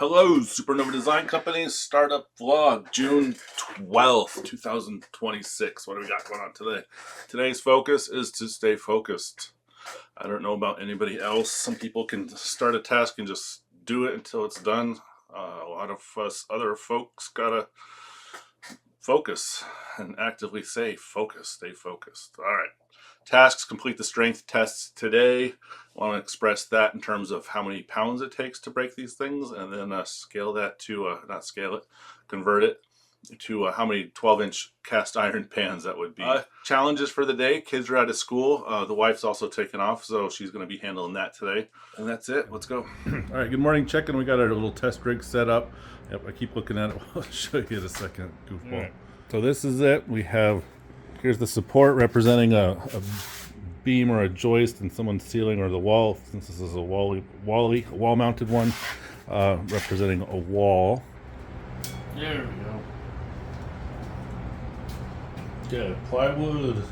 Hello, Supernova Design Company startup vlog, June 12th, 2026. What do we got going on today? Today's focus is to stay focused. I don't know about anybody else. Some people can start a task and just do it until it's done. A lot of us other folks gotta focus and actively say focus, stay focused. All right. Tasks, complete the strength tests today. I want to express that in terms of how many pounds it takes to break these things, and then scale that to, convert it to how many 12-inch cast iron pans that would be. Challenges for the day. Kids are out of school. The wife's also taken off, so she's going to be handling that today. And that's it. Let's go. All right, good morning. Checking. We got our little test rig set up. Yep, I keep looking at it. I'll show you in a second, goofball. Right. So this is it. We have... Here's the support representing a beam or a joist in someone's ceiling or the wall. Since this is a Wally, wall-mounted one, representing a wall. There we go. Yeah, plywood